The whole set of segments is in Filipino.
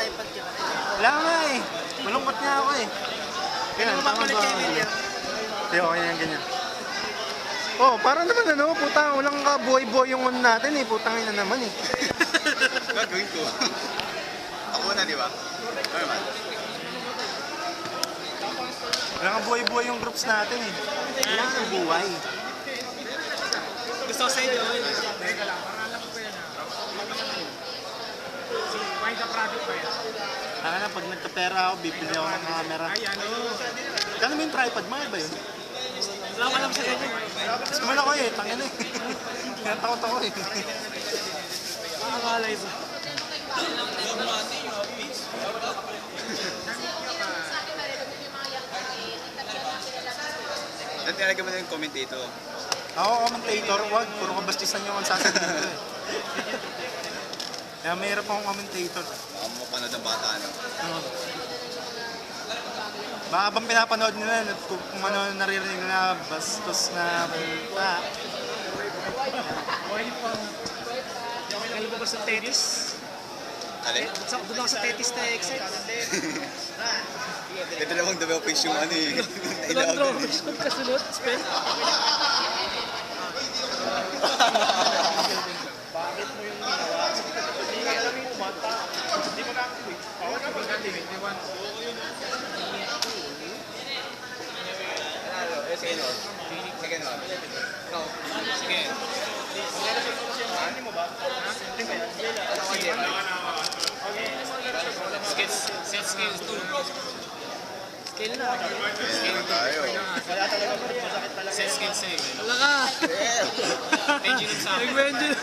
tripod ka. Wala nga eh. Malungkot nga ako eh. Ganun ba pala kay Emilio? Hindi, okay na yan, ganyan. Oh, para naman ano, putang, walang kabuhay-buhay yung ano natin eh. Putang ina naman eh. Gagawin ko. Ako na, di ba? Normal. Walang kabuhay-buhay yung groups natin eh. Walang kabuhay. Gusto ko sa inyo. Teka lang, pangalan ko pa yan ha. Si Why the Product ba yan? Taka na, pag nagkapera ako, bibili ako ng camera. Ay, ano? Kano mo yung tripod? Mahal ba yun? Wala ko alam sa inyo. Mas kuman ako eh, tangin eh. Natakot ako eh. Makakalay ba? Dati talaga mo na yung comment dito. Ako, commentator, wag. Puro kabastisan yung magsasabi dito eh. Kaya mahirap akong commentator. Baka mo mapanood ng bata, ano? Baka habang pinapanood nila, kung ano naririnig na bastos na punta. Why pa? Kailan ba sa tennis? Kali? Doon ako sa tennis na exit. Ito namang developers yung ano eh. Ilang draw? Kasunod? Spell? Bakit mo yung ginawa? Hindi ka alam yung bata. Hindi mo na-activate. Power ka ba sa 21? Sige, no? Sige, no? No. Sige. Hindi mo ba? Ano ka dyan? Set skills 2. Skill na. Skill tayo. Wala talaga masakit talaga. Set skills 6. Wala ka! Pendulum sa akin. Nag-wendel.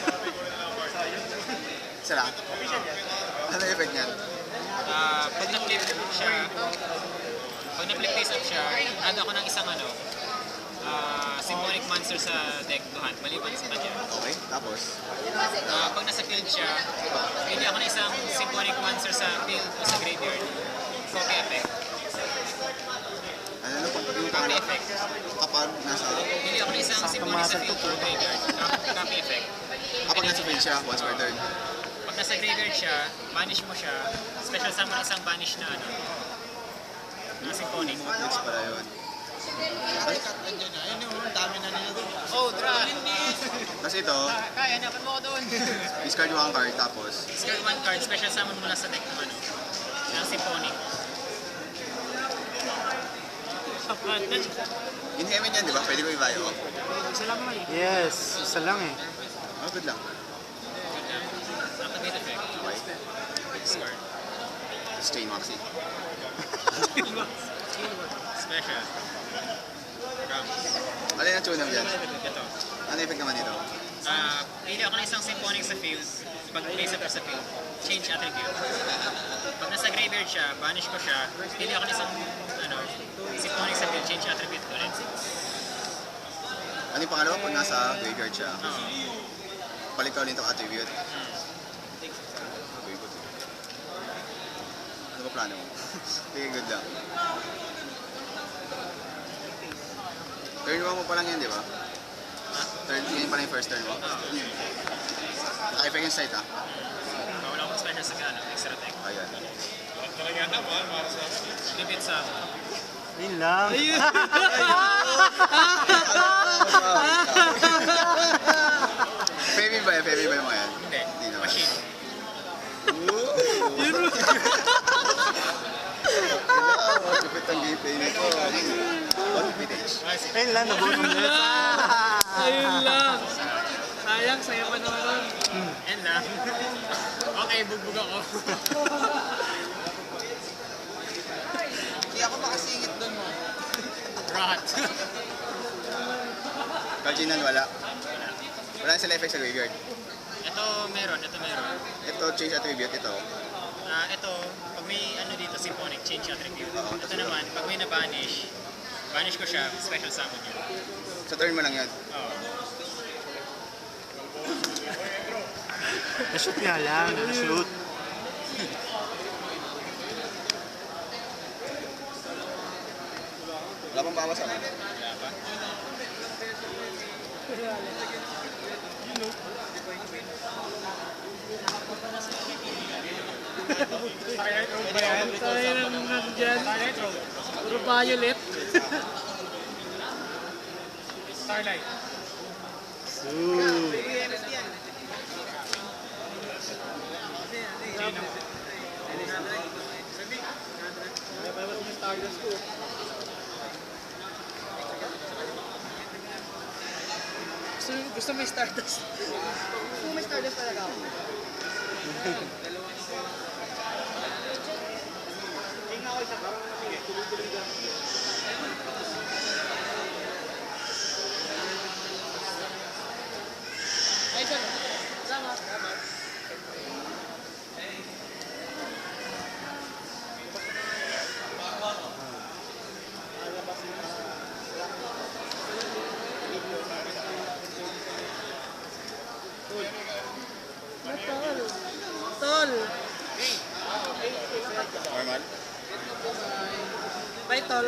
Isa lang. Ano yung effect niyan? Pag na-flip siya, pag na-flip face up siya, add ako ng isang ano, symbolic monster sa deck to hand, maliban sa kanya. Okay, tapos? Pag nasa field siya, pili ako ng isang symbolic monster sa field o sa graveyard. Copy effect. Ano pag yung Copy effect. kapag nasa... Pili ako ng isang symbolic sa field o graveyard. Copy effect. Kapag nasa field siya, once per turn. Pag nasa graveyard siya, banish mo siya, special summon isang banish na ano, na symphonic. Next pala yun. Oh, draw! Tapos ito, Kaya, hanapan mo ako doon. discard yung ang card, tapos... Discard one card, special summon mula sa deck ng ano, ng symphonic. In heaven yan, di ba? Pwede ko i-buy ako. Isa lang man. Yes, isa lang eh. Oh, good lang. Activate effect. Okay. Discard. Strain Maxi. Special. Ano yung tune dyan? Ito. Ano yung effect naman dito? Pili ako ng isang symphonic sa field. Pag place up sa field, change attribute. Pag nasa graveyard siya, banish ko siya. Pili ako ng isang ano, symphonic sa field, change attribute ulit. Ano yung pangalawa? Pag nasa graveyard siya, balik ka ulit ang attribute. Okay, good. Ano ba plano mo? Sige, good lang. Turn 1 mo pa lang yan, di ba? Turn, yun pa lang yung first turn mo. Naka-effect yung sight, ah. Wala akong special sa gana, extra deck. Ayan. Limit sa Yun lang. Femi ba yan? Femi ba yung mga yan? hindi, Hindi naman. machine. Kapit ang gameplay nito. What vintage? Ayun lang, nabunong ulit. Ayun lang. Sayang, saya pa naman nun. And lang. Okay, bugbog ako. Hindi ako makasingit doon mo. Rot. Kaljinan wala. Wala sila effect sa graveyard. Ito meron. Ito, change attribute. Ito. Ito, pag may ano dito, symphonic, change attribute. Oo. Ito naman, pag may na-banish, banish ko siya, special summon yun. Sa turn mo lang yan. Oo. Na-shoot nga lang, na-shoot. Wala pang bawas ako. Wala pa. Starlight Road ba yan? Tayo nang nandyan. Starlight Road. Puro violet. Starlight. Gusto mo yung Stardust? Gusto mo yung Stardust talaga ako. Ay, sir. Salamat. Tol. Normal? Bye, tol.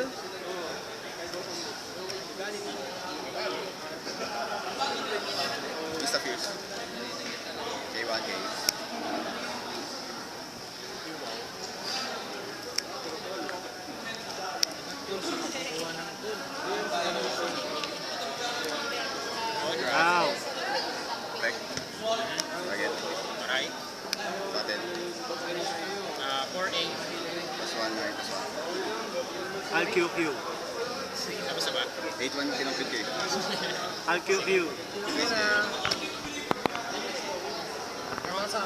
Mr. Fuse. K1K. Wow. Back. Spaghetti. Alright. Dotted. 4A. Plus 1, right? Plus 1. Al-QQ. Tapos na ba? 8-1 yung tinupid ko eh. Al-QQ. Sa